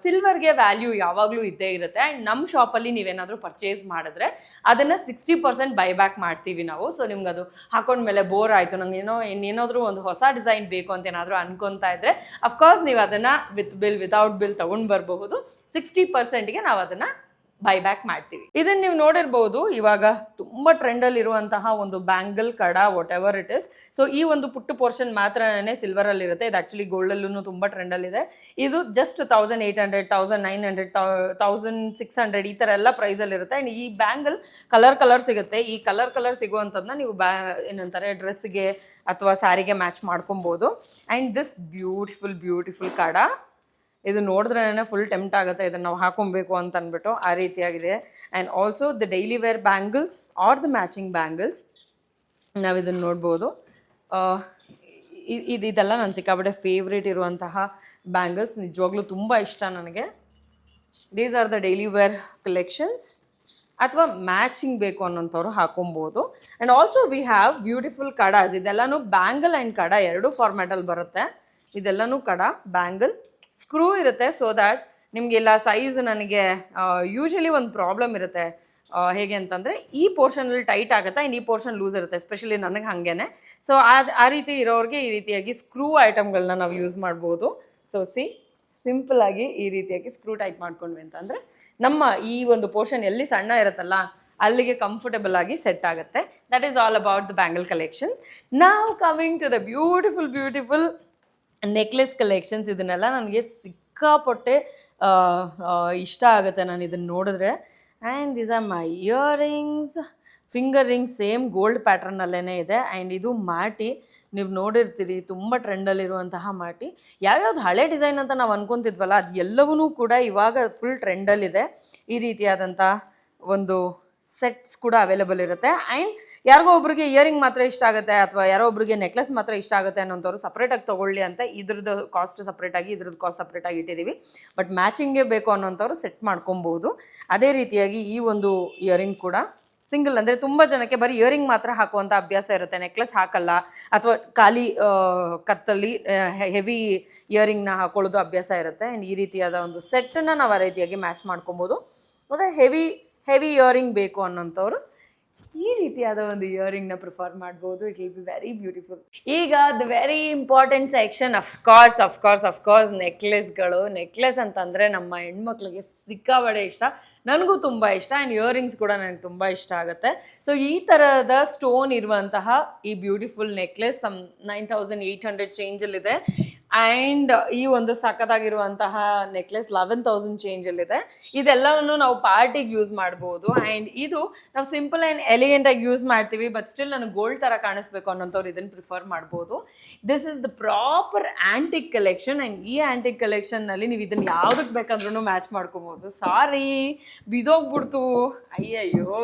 ಸಿಲ್ವರ್ಗೆ ವ್ಯಾಲ್ಯೂ ಯಾವಾಗಲೂ ಇದ್ದೇ ಇರುತ್ತೆ. ಆ್ಯಂಡ್ ನಮ್ಮ ಶಾಪಲ್ಲಿ ನೀವೇನಾದರೂ ಪರ್ಚೇಸ್ ಮಾಡಿದ್ರೆ ಅದನ್ನು 60% ಬೈಬ್ಯಾಕ್ ಮಾಡ್ತೀವಿ ನಾವು. ಸೊ ನಿಮ್ಗೆ ಅದು ಹಾಕೊಂಡ್ಮೇಲೆ ಬೋರ್ ಆಯಿತು, ನಂಗೆ ಇನ್ನೇನಾದರೂ ಒಂದು ಹೊಸ ಡಿಸೈನ್ ಬೇಕು ಅಂತ ಏನಾದರೂ ಅನ್ಕೊತಾ ಇದ್ರೆ ಅಫ್ಕೋರ್ಸ್ ನೀವು ಅದನ್ನು ವಿತ್ ಬಿಲ್ ವಿತೌಟ್ ಬಿಲ್ ತೊಗೊಂಡು ಬರಬಹುದು. 60%ಗೆ ನಾವು ಅದನ್ನು ಬೈಬ್ಯಾಕ್ ಮಾಡ್ತೀವಿ. ಇದನ್ನ ನೀವು ನೋಡಿರ್ಬೋದು, ಇವಾಗ ತುಂಬ ಟ್ರೆಂಡಲ್ಲಿ ಇರುವಂತಹ ಒಂದು ಬ್ಯಾಂಗಲ್, ಕಡ, what ever it is. So ಈ ಒಂದು ಪುಟ್ಟ ಪೋರ್ಷನ್ ಮಾತ್ರನೇ ಸಿಲ್ವರಲ್ಲಿ ಇರುತ್ತೆ. ಇದು ಆ್ಯಕ್ಚುಲಿ ಗೋಲ್ಡಲ್ಲೂ ತುಂಬ ಟ್ರೆಂಡಲ್ಲಿದೆ. ಇದು ಜಸ್ಟ್ 1800, 1900, 1600 ಈ ಥರ ಎಲ್ಲ ಪ್ರೈಸಲ್ಲಿ ಇರುತ್ತೆ. ಆ್ಯಂಡ್ ಈ ಬ್ಯಾಂಗಲ್ ಕಲರ್ ಸಿಗುತ್ತೆ. ಈ ಕಲರ್ ಸಿಗುವಂಥದ್ದನ್ನ ನೀವು ಏನಂತಾರೆ ಡ್ರೆಸ್ಗೆ ಅಥವಾ ಸ್ಯಾರಿಗೆ ಮ್ಯಾಚ್ ಮಾಡ್ಕೊಬೋದು. ಆ್ಯಂಡ್ ದಿಸ್ ಬ್ಯೂಟಿಫುಲ್ ಕಡ, ಇದು ನೋಡಿದ್ರೇ ಫುಲ್ ಟೆಂಪ್ಟ್ ಆಗುತ್ತೆ ಇದನ್ನು ನಾವು ಹಾಕೊಬೇಕು ಅಂತ ಅಂದ್ಬಿಟ್ಟು. ಆ ರೀತಿಯಾಗಿದೆ. And also the daily wear bangles are the matching bangles ನಾವು ಇದನ್ನು ನೋಡ್ಬೋದು. ಇದೆಲ್ಲ ನನ್ನ ಸಿಕ್ಕಾಪಟ್ಟೆ ಫೇವ್ರೇಟ್ ಇರುವಂತಹ ಬ್ಯಾಂಗಲ್ಸ್, ನಿಜವಾಗ್ಲೂ ತುಂಬ ಇಷ್ಟ ನನಗೆ. These are the daily wear collections. ಅಥವಾ ಮ್ಯಾಚಿಂಗ್ ಬೇಕು ಅನ್ನೋಂಥವ್ರು ಹಾಕೊಬೋದು. And also we have beautiful ಕಡಾಸ್. ಇದೆಲ್ಲನೂ ಬ್ಯಾಂಗಲ್ ಆ್ಯಂಡ್ ಕಡ ಎರಡು ಫಾರ್ಮ್ಯಾಟಲ್ಲಿ ಬರುತ್ತೆ. ಇದೆಲ್ಲನೂ ಕಡ ಬ್ಯಾಂಗಲ್ ಸ್ಕ್ರೂ ಇರುತ್ತೆ, ಸೊ ದ್ಯಾಟ್ ನಿಮಗೆಲ್ಲ ಸೈಜ್ ನನಗೆ ಯೂಶ್ವಲಿ ಒಂದು ಪ್ರಾಬ್ಲಮ್ ಇರುತ್ತೆ. ಹೇಗೆ ಅಂತಂದರೆ ಈ ಪೋರ್ಷನಲ್ಲಿ ಟೈಟ್ ಆಗುತ್ತೆ ಆ್ಯಂಡ್ ಈ ಪೋರ್ಷನ್ ಲೂಸ್ ಇರುತ್ತೆ, ಎಸ್ಪೆಷಲಿ ನನಗೆ ಹಾಗೇನೆ. ಸೊ ಆ ರೀತಿ ಇರೋರಿಗೆ ಈ ರೀತಿಯಾಗಿ ಸ್ಕ್ರೂ ಐಟಮ್ಗಳನ್ನ ನಾವು ಯೂಸ್ ಮಾಡ್ಬೋದು. ಸೊ ಸಿಂಪಲ್ಲಾಗಿ ಈ ರೀತಿಯಾಗಿ ಸ್ಕ್ರೂ ಟೈಟ್ ಮಾಡ್ಕೊಂಡ್ವಿ ಅಂತಂದರೆ ನಮ್ಮ ಈ ಒಂದು ಪೋರ್ಷನ್ ಎಲ್ಲಿ ಸಣ್ಣ ಇರುತ್ತಲ್ಲ ಅಲ್ಲಿಗೆ ಕಂಫರ್ಟಬಲ್ ಆಗಿ ಸೆಟ್ ಆಗುತ್ತೆ. That is all about the bangle collections. ನಾವು coming to the beautiful necklace collections. ಇದನ್ನೆಲ್ಲ ನನಗೆ ಸಿಕ್ಕಾಪಟ್ಟೆ ಇಷ್ಟ ಆಗುತ್ತೆ ನಾನು ಇದನ್ನು ನೋಡಿದ್ರೆ. And these are my earrings, finger ring same gold ಪ್ಯಾಟ್ರನ್ನಲ್ಲೇ ಇದೆ. ಆ್ಯಂಡ್ ಇದು ಮಾಟಿ, ನೀವು ನೋಡಿರ್ತೀರಿ ತುಂಬ ಟ್ರೆಂಡಲ್ಲಿರುವಂತಹ ಮಾಟಿ. ಯಾವ್ಯಾವ್ದು ಹಳೆ ಡಿಸೈನ್ ಅಂತ ನಾವು ಅನ್ಕೊತಿದ್ವಲ್ಲ ಅದು ಎಲ್ಲವೂ ಕೂಡ ಇವಾಗ ಫುಲ್ ಟ್ರೆಂಡಲ್ಲಿದೆ. ಈ ರೀತಿಯಾದಂಥ ಒಂದು ಸೆಟ್ಸ್ ಕೂಡ ಅವೈಲೇಬಲ್ ಇರುತ್ತೆ. ಆ್ಯಂಡ್ ಯಾರಿಗೋ ಒಬ್ರಿಗೆ ಇಯರಿಂಗ್ ಮಾತ್ರ ಇಷ್ಟ ಆಗುತ್ತೆ ಅಥವಾ ಯಾರೋ ಒಬ್ರಿಗೆ ನೆಕ್ಲೆಸ್ ಮಾತ್ರ ಇಷ್ಟ ಆಗುತ್ತೆ ಅನ್ನೋಂಥವ್ರು ಸಪ್ರೇಟಾಗಿ ತೊಗೊಳ್ಳಿ ಅಂತ ಇದ್ರದ್ದು ಕಾಸ್ಟ್ ಸಪ್ರೇಟಾಗಿ ಇದ್ರದ್ದು ಕಾಸ್ಟ್ ಸಪ್ರೇಟಾಗಿ ಇಟ್ಟಿದ್ದೀವಿ. ಬಟ್ ಮ್ಯಾಚಿಂಗೇ ಬೇಕು ಅನ್ನೋಂಥವ್ರು ಸೆಟ್ ಮಾಡ್ಕೊಬೋದು. ಅದೇ ರೀತಿಯಾಗಿ ಈ ಒಂದು ಇಯರಿಂಗ್ ಕೂಡ ಸಿಂಗಲ್, ಅಂದರೆ ತುಂಬ ಜನಕ್ಕೆ ಬರೀ ಇಯರಿಂಗ್ ಮಾತ್ರ ಹಾಕುವಂಥ ಅಭ್ಯಾಸ ಇರುತ್ತೆ, ನೆಕ್ಲೆಸ್ ಹಾಕಲ್ಲ, ಅಥವಾ ಖಾಲಿ ಕತ್ತಲ್ಲಿ ಹೆವಿ ಇಯರಿಂಗ್ನ ಹಾಕೊಳ್ಳೋದು ಅಭ್ಯಾಸ ಇರುತ್ತೆ. ಆ್ಯಂಡ್ ಈ ರೀತಿಯಾದ ಒಂದು ಸೆಟ್ಟನ್ನು ನಾವು ಆ ರೀತಿಯಾಗಿ ಮ್ಯಾಚ್ ಮಾಡ್ಕೊಬೋದು. ಮತ್ತು ಹೆವಿ ಇಯರಿಂಗ್ ಬೇಕು ಅನ್ನೋಂಥವ್ರು ಈ ರೀತಿಯಾದ ಒಂದು ಇಯರಿಂಗ್ನ ಪ್ರಿಫರ್ ಮಾಡ್ಬೋದು. It will be very beautiful. ಈಗ the very important section of course ನೆಕ್ಲೆಸ್ಗಳು. ನೆಕ್ಲೆಸ್ ಅಂತಂದರೆ ನಮ್ಮ ಹೆಣ್ಮಕ್ಳಿಗೆ ಸಿಕ್ಕಾಬಡೆ ಇಷ್ಟ, ನನಗೂ ತುಂಬ ಇಷ್ಟ. ಆ್ಯಂಡ್ ಇಯರಿಂಗ್ಸ್ ಕೂಡ ನನಗೆ ತುಂಬ ಇಷ್ಟ ಆಗುತ್ತೆ. ಸೊ ಈ ಥರದ ಸ್ಟೋನ್ ಇರುವಂತಹ ಈ ಬ್ಯೂಟಿಫುಲ್ ನೆಕ್ಲೆಸ್ 9,800 ಚೇಂಜಲ್ಲಿದೆ. ಆ್ಯಂಡ್ ಈ ಒಂದು ಸಖತ್ತಾಗಿರುವಂತಹ ನೆಕ್ಲೆಸ್ 11,000 ಚೇಂಜಲ್ಲಿದೆ. ಇದೆಲ್ಲವನ್ನು ನಾವು ಪಾರ್ಟಿಗೆ ಯೂಸ್ ಮಾಡ್ಬೋದು. ಆ್ಯಂಡ್ ಇದು ನಾವು ಸಿಂಪಲ್ ಆ್ಯಂಡ್ ಎಲಿಗೆಂಟಾಗಿ ಯೂಸ್ ಮಾಡ್ತೀವಿ, ಬಟ್ ಸ್ಟಿಲ್ ನನಗೆ ಗೋಲ್ಡ್ ಥರ ಕಾಣಿಸ್ಬೇಕು ಅನ್ನೋಂಥವ್ರು ಇದನ್ನು ಪ್ರಿಫರ್ ಮಾಡ್ಬೋದು. This is the proper antique collection. And ಈ ಆ್ಯಂಟಿಕ್ ಕಲೆಕ್ಷನ್ನಲ್ಲಿ ನೀವು ಇದನ್ನು ಯಾವುದಕ್ಕೆ ಬೇಕಂದ್ರೂ ಮ್ಯಾಚ್ ಮಾಡ್ಕೊಬೋದು. ಸಾರಿ ಬಿದೋಗ್ಬಿಡ್ತು, ಅಯ್ಯಯ್ಯೋ.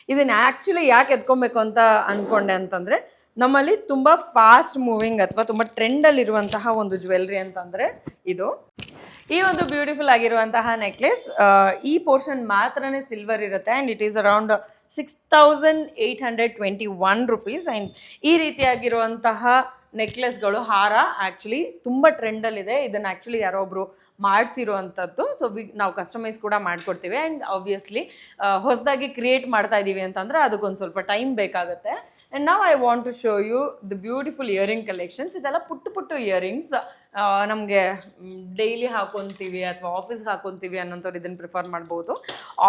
ಇದನ್ನು ಆ್ಯಕ್ಚುಲಿ ಯಾಕೆ ಎತ್ಕೊಬೇಕು ಅಂತ ಅಂದ್ಕೊಂಡೆ ಅಂತಂದರೆ, ನಮ್ಮಲ್ಲಿ ತುಂಬ ಫಾಸ್ಟ್ ಮೂವಿಂಗ್ ಅಥವಾ ತುಂಬ ಟ್ರೆಂಡಲ್ಲಿರುವಂತಹ ಒಂದು ಜ್ಯುವೆಲ್ರಿ ಅಂತಂದರೆ ಇದು. ಈ ಒಂದು ಬ್ಯೂಟಿಫುಲ್ ಆಗಿರುವಂತಹ ನೆಕ್ಲೆಸ್, ಈ ಪೋರ್ಷನ್ ಮಾತ್ರನೇ ಸಿಲ್ವರ್ ಇರುತ್ತೆ. And it is around 6,821 rupees. And ಈ ರೀತಿಯಾಗಿರುವಂತಹ ನೆಕ್ಲೆಸ್ಗಳು, ಹಾರ ಆ್ಯಕ್ಚುಲಿ ತುಂಬ ಟ್ರೆಂಡಲ್ಲಿದೆ. ಇದನ್ನು ಆ್ಯಕ್ಚುಲಿ ಯಾರೋ ಒಬ್ಬರು ಮಾಡಿಸಿರುವಂಥದ್ದು. ಸೊ ನಾವು ಕಸ್ಟಮೈಸ್ ಕೂಡ ಮಾಡಿಕೊಡ್ತೀವಿ. ಆ್ಯಂಡ್ ಆಬ್ವಿಯಸ್ಲಿ ಹೊಸದಾಗಿ ಕ್ರಿಯೇಟ್ ಮಾಡ್ತಾ ಇದ್ದೀವಿ ಅಂತಂದರೆ ಅದಕ್ಕೊಂದು ಸ್ವಲ್ಪ ಟೈಮ್ ಬೇಕಾಗುತ್ತೆ. ಆ್ಯಂಡ್ ನಾವು I want to show you the beautiful earring collections. ಇದೆಲ್ಲ ಪುಟ್ಟು ಇಯರಿಂಗ್ಸ್, ನಮಗೆ ಡೈಲಿ ಹಾಕೊತೀವಿ ಅಥವಾ ಆಫೀಸ್ಗೆ ಹಾಕೊತೀವಿ ಅನ್ನೋಂಥವ್ರು ಇದನ್ನು ಪ್ರಿಫರ್ ಮಾಡ್ಬೋದು.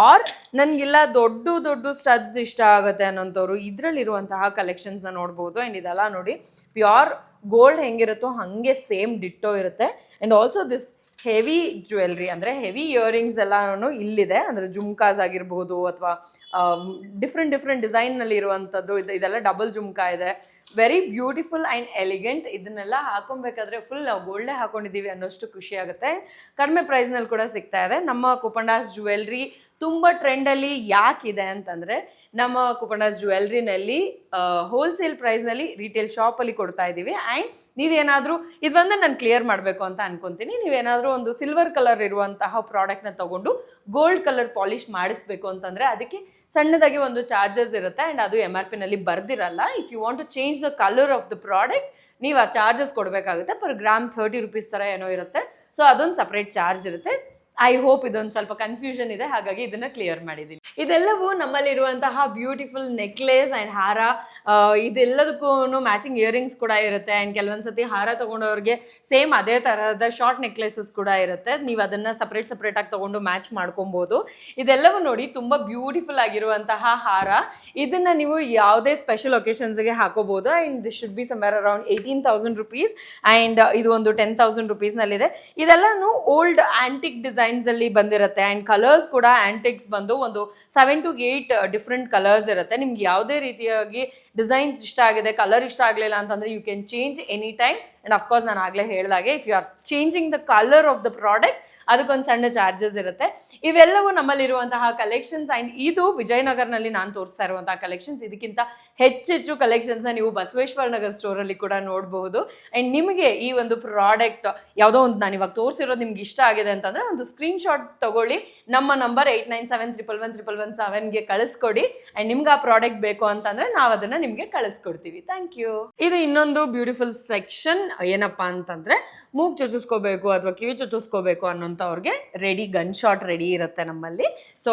ಆರ್ ನನಗಿಲ್ಲ ದೊಡ್ಡ ಸ್ಟಡ್ಸ್ ಇಷ್ಟ ಆಗುತ್ತೆ ಅನ್ನೋಂಥವ್ರು ಇದರಲ್ಲಿರುವಂತಹ ಕಲೆಕ್ಷನ್ಸ್ನ ನೋಡ್ಬೋದು. ಆ್ಯಂಡ್ ಇದೆಲ್ಲ ನೋಡಿ ಪ್ಯೂರ್ ಗೋಲ್ಡ್ ಹೆಂಗಿರುತ್ತೋ ಹಾಗೆ ಸೇಮ್ ಡಿಟ್ಟೋ ಇರುತ್ತೆ. And also this heavy jewellery, ಅಂದರೆ ಹೆವಿ ಇಯರಿಂಗ್ಸ್ ಎಲ್ಲನೂ ಇಲ್ಲಿದೆ. ಅಂದರೆ ಜುಮ್ಕಾಸ್ ಆಗಿರ್ಬೋದು ಅಥವಾ ಡಿಫ್ರೆಂಟ್ ಡಿಸೈನ್ನಲ್ಲಿ ಇರುವಂಥದ್ದು. ಇದೆಲ್ಲ ಡಬಲ್ ಜುಮ್ಕಾ ಇದೆ. Very beautiful and elegant. ಇದನ್ನೆಲ್ಲ ಹಾಕೊಬೇಕಾದ್ರೆ ಫುಲ್ ನಾವು ಗೋಲ್ಡೇ ಹಾಕೊಂಡಿದ್ದೀವಿ ಅನ್ನೋಷ್ಟು ಖುಷಿ ಆಗುತ್ತೆ. ಕಡಿಮೆ ಪ್ರೈಸ್ನಲ್ಲಿ ಕೂಡ ಸಿಗ್ತಾ ಇದೆ. ನಮ್ಮ ಕುಪಂಡಾಸ್ ಜ್ಯುವೆಲ್ರಿ ತುಂಬ ಟ್ರೆಂಡಲ್ಲಿ ಯಾಕಿದೆ ಅಂತಂದರೆ, ನಮ್ಮ ಕುಪಂಡಾಸ್ ಜ್ಯುವೆಲ್ರಿನಲ್ಲಿ ಹೋಲ್ಸೇಲ್ ಪ್ರೈಸ್ನಲ್ಲಿ ರಿಟೇಲ್ ಶಾಪಲ್ಲಿ ಕೊಡ್ತಾ ಇದ್ದೀವಿ. ಆ್ಯಂಡ್ ನೀವೇನಾದರೂ ಇದು ಬಂದರೆ ನಾನು ಕ್ಲಿಯರ್ ಮಾಡಬೇಕು ಅಂತ ಅನ್ಕೊತೀನಿ, ನೀವೇನಾದರೂ ಒಂದು ಸಿಲ್ವರ್ ಕಲರ್ ಇರುವಂತಹ ಪ್ರಾಡಕ್ಟ್ನ ತೊಗೊಂಡು ಗೋಲ್ಡ್ ಕಲರ್ ಪಾಲಿಷ್ ಮಾಡಿಸ್ಬೇಕು ಅಂತಂದರೆ ಅದಕ್ಕೆ ಸಣ್ಣದಾಗಿ ಒಂದು ಚಾರ್ಜಸ್ ಇರುತ್ತೆ. ಆ್ಯಂಡ್ ಅದು MRPನಲ್ಲಿ ಬರ್ದಿರಲ್ಲ. If you want to change the colour of the product, ನೀವು ಆ ಚಾರ್ಜಸ್ ಕೊಡಬೇಕಾಗುತ್ತೆ. ಪರ್ ಗ್ರಾಮ್ 30 ರೂಪೀಸ್ ಥರ ಏನೋ ಇರುತ್ತೆ. ಸೊ ಅದೊಂದು ಸಪ್ರೇಟ್ ಚಾರ್ಜ್ ಇರುತ್ತೆ. ಐ ಹೋಪ್ ಇದೊಂದು ಸ್ವಲ್ಪ ಕನ್ಫ್ಯೂಷನ್ ಇದೆ, ಹಾಗಾಗಿ ಇದನ್ನು ಕ್ಲಿಯರ್ ಮಾಡಿದ್ದೀನಿ. ಇದೆಲ್ಲವೂ ನಮ್ಮಲ್ಲಿರುವಂತಹ ಬ್ಯೂಟಿಫುಲ್ ನೆಕ್ಲೆಸ್ ಆ್ಯಂಡ್ ಹಾರ. ಇದೆಲ್ಲದಕ್ಕೂ ಮ್ಯಾಚಿಂಗ್ ಇಯರಿಂಗ್ಸ್ ಕೂಡ ಇರುತ್ತೆ. ಆ್ಯಂಡ್ ಕೆಲವೊಂದು ಸತಿ ಹಾರ ತೊಗೊಂಡವ್ರಿಗೆ ಸೇಮ್ ಅದೇ ಥರದ ಶಾರ್ಟ್ ನೆಕ್ಲೆಸಸ್ ಕೂಡ ಇರುತ್ತೆ. ನೀವು ಅದನ್ನು ಸಪ್ರೇಟಾಗಿ ತೊಗೊಂಡು ಮ್ಯಾಚ್ ಮಾಡ್ಕೊಬೋದು. ಇದೆಲ್ಲವೂ ನೋಡಿ ತುಂಬ ಬ್ಯೂಟಿಫುಲ್ ಆಗಿರುವಂತಹ ಹಾರ. ಇದನ್ನು ನೀವು ಯಾವುದೇ ಸ್ಪೆಷಲ್ ಒಕೇಶನ್ಸ್ಗೆ ಹಾಕೋಬೋದು. And this should be somewhere around 18,000 rupees. And ಇದು ಒಂದು 10,000 ರುಪೀಸ್ನಲ್ಲಿದೆ. ಇದೆಲ್ಲನೂ ಓಲ್ಡ್ ಆ್ಯಂಟಿಕ್ ಡಿಸೈನ್ ಡಿಸೈನ್ಸಲ್ಲಿ ಬಂದಿರುತ್ತೆ. ಆ್ಯಂಡ್ ಕಲರ್ಸ್ ಕೂಡ ಆ್ಯಂಟಿಕ್ಸ್ ಬಂದು ಒಂದು 7 to 8 ಡಿಫ್ರೆಂಟ್ ಕಲರ್ಸ್ ಇರುತ್ತೆ. ನಿಮ್ಗೆ ಯಾವುದೇ ರೀತಿಯಾಗಿ ಡಿಸೈನ್ಸ್ ಇಷ್ಟ ಆಗಿದೆ, ಕಲರ್ ಇಷ್ಟ ಆಗಲಿಲ್ಲ ಅಂತಂದರೆ you can change any time. And of course ನಾನು ಆಗಲೇ ಹೇಳಿದಾಗೆ if you are changing the colour of the product ಅದಕ್ಕೊಂದು ಸಣ್ಣ ಚಾರ್ಜಸ್ ಇರುತ್ತೆ. ಇವೆಲ್ಲವೂ ನಮ್ಮಲ್ಲಿರುವಂತಹ ಕಲೆಕ್ಷನ್ಸ್. ಆ್ಯಂಡ್ ಇದು ವಿಜಯನಗರ್ನಲ್ಲಿ ನಾನು ತೋರಿಸ್ತಾ ಇರುವಂತಹ ಕಲೆಕ್ಷನ್ಸ್. ಇದಕ್ಕಿಂತ ಹೆಚ್ಚೆಚ್ಚು ಕಲೆಕ್ಷನ್ಸ್ನ ನೀವು ಬಸವೇಶ್ವರ ನಗರ್ ಸ್ಟೋರಲ್ಲಿ ಕೂಡ ನೋಡಬಹುದು. ಆ್ಯಂಡ್ ನಿಮಗೆ ಈ ಒಂದು ಪ್ರಾಡಕ್ಟ್ ಯಾವುದೋ ಒಂದು ನಾನು ಇವಾಗ ತೋರಿಸಿರೋದು ನಿಮ್ಗೆ ಇಷ್ಟ ಆಗಿದೆ ಅಂತಂದರೆ ಒಂದು ಸ್ಕ್ರೀನ್ಶಾಟ್ ತಗೊಳ್ಳಿ, ನಮ್ಮ ನಂಬರ್ 8971111117ಗೆ ಕಳಿಸ್ಕೊಡಿ. ಆ್ಯಂಡ್ ನಿಮ್ಗೆ ಆ ಪ್ರಾಡಕ್ಟ್ ಬೇಕು ಅಂತಂದರೆ ನಾವು ಅದನ್ನು ನಿಮಗೆ ಕಳಿಸ್ಕೊಡ್ತೀವಿ. Thank you. ಇದು ಇನ್ನೊಂದು ಬ್ಯೂಟಿಫುಲ್ ಸೆಕ್ಷನ್. ಏನಪ್ಪಾ ಅಂತಂದರೆ ಮೂಗು ಚುಚ್ಚಿಸ್ಕೋಬೇಕು ಅಥವಾ ಕಿವಿ ಚುಚ್ಚಿಸ್ಕೋಬೇಕು ಅನ್ನೋಂಥವ್ರಿಗೆ ರೆಡಿ ಗನ್ ಶಾಟ್ ರೆಡಿ ಇರುತ್ತೆ ನಮ್ಮಲ್ಲಿ. ಸೊ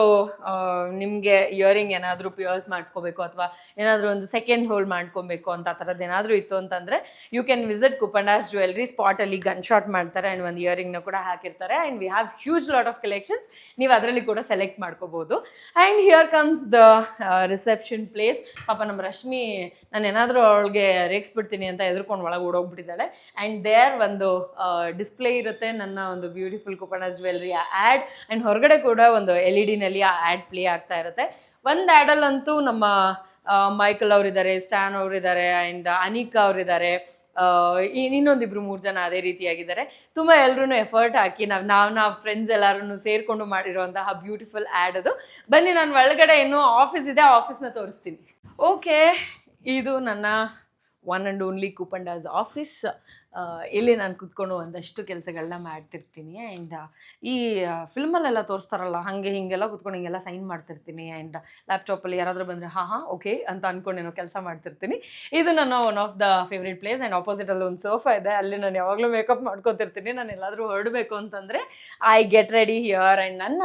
ನಿಮಗೆ ಇಯರಿಂಗ್ ಏನಾದರೂ ಪಿಯರ್ಸ್ ಮಾಡಿಸ್ಕೋಬೇಕು ಅಥವಾ ಏನಾದರೂ ಒಂದು ಸೆಕೆಂಡ್ ಹೋಲ್ ಮಾಡ್ಕೊಬೇಕು ಅಂತ ಆ ಥರದ್ದು ಏನಾದರೂ ಇತ್ತು ಅಂತಂದರೆ you can visit Kupandas jewellery. ಸ್ಪಾಟಲ್ಲಿ ಗನ್ ಶಾಟ್ ಮಾಡ್ತಾರೆ ಆ್ಯಂಡ್ ಒಂದು ಇಯರಿಂಗ್ನ ಕೂಡ ಹಾಕಿರ್ತಾರೆ. And we have huge lot of collections. ನೀವು ಅದರಲ್ಲಿ ಕೂಡ ಸೆಲೆಕ್ಟ್ ಮಾಡ್ಕೋಬೋದು. And here comes the reception place. ಪಾಪ ನಮ್ಮ ರಶ್ಮಿ ನಾನು ಏನಾದರೂ ಅವಳಿಗೆ ರೇಗಿಸ್ಬಿಡ್ತೀನಿ ಅಂತ ಎದುರ್ಕೊಂಡು ಒಳಗೆ ಓಡೋಗ್ಬಿಟ್ಟಿದ್ದಾಳೆ. ಆ್ಯಂಡ್ ದೇರ್ ಒಂದು ಡಿಸ್ಪ್ಲೇ ಇರುತ್ತೆ ನನ್ನ ಒಂದು ಬ್ಯೂಟಿಫುಲ್ ಕುಪಂಡಾಸ್ ಜ್ಯುವೆಲ್ರಿ ಆ್ಯಡ್. ಆ್ಯಂಡ್ ಹೊರಗಡೆ ಕೂಡ ಒಂದು LED ನಲ್ಲಿ ಆ ಆ್ಯಡ್ ಪ್ಲೇ ಆಗ್ತಾ ಇರುತ್ತೆ. ಒಂದು ಆ್ಯಡಲ್ಲಂತೂ ನಮ್ಮ ಮೈಕಲ್ ಅವರಿದ್ದಾರೆ, ಸ್ಟ್ಯಾನ್ ಅವರಿದ್ದಾರೆ, ಆ್ಯಂಡ್ ಅನಿಕಾ ಅವರಿದ್ದಾರೆ, ಇನ್ನೊಂದಿಬ್ರು 3 ಜನ ಅದೇ ರೀತಿಯಾಗಿದ್ದಾರೆ. ತುಂಬ ಎಲ್ಲರೂ ಎಫರ್ಟ್ ಹಾಕಿ ನಾವು ಫ್ರೆಂಡ್ಸ್ ಎಲ್ಲರೂ ಸೇರಿಕೊಂಡು ಮಾಡಿರುವಂತಹ ಬ್ಯೂಟಿಫುಲ್ ಆ್ಯಡ್ ಅದು. ಬನ್ನಿ, ನಾನು ಒಳಗಡೆ ಇನ್ನೂ ಆಫೀಸ್ ಇದೆ, ಆಫೀಸ್ನ ತೋರಿಸ್ತೀನಿ. ಓಕೆ, ಇದು ನನ್ನ ಒನ್ ಆ್ಯಂಡ್ ಓನ್ಲಿ ಕುಪಂಡಾಸ್ ಆಫೀಸ್. ಇಲ್ಲಿ ನಾನು ಕುತ್ಕೊಂಡು ಒಂದಷ್ಟು ಕೆಲಸಗಳನ್ನ ಮಾಡ್ತಿರ್ತೀನಿ. ಆ್ಯಂಡ್ ಈ ಫಿಲ್ಮಲ್ಲೆಲ್ಲ ತೋರಿಸ್ತಾರಲ್ಲ ಹಾಗೆ ಹೀಗೆಲ್ಲ ಕುತ್ಕೊಂಡು ಹಿಂಗೆಲ್ಲ ಸೈನ್ ಮಾಡ್ತಿರ್ತೀನಿ. ಆ್ಯಂಡ್ ಲ್ಯಾಪ್ಟಾಪಲ್ಲಿ ಯಾರಾದರೂ ಬಂದರೆ ಹಾಂ ಓಕೆ ಅಂತ ಅಂದ್ಕೊಂಡೇನೋ ಕೆಲಸ ಮಾಡ್ತಿರ್ತೀನಿ. ಇದು ನನ್ನ one of the favourite place. And ಆಪೋಸಿಟಲ್ಲಿ ಒಂದು ಸೋಫಾ ಇದೆ, ಅಲ್ಲಿ ನಾನು ಯಾವಾಗಲೂ ಮೇಕಪ್ ಮಾಡ್ಕೊತಿರ್ತೀನಿ. ನಾನು ಎಲ್ಲಾದರೂ ಹೊರಡಬೇಕು ಅಂತಂದರೆ I get ready here. And ನನ್ನ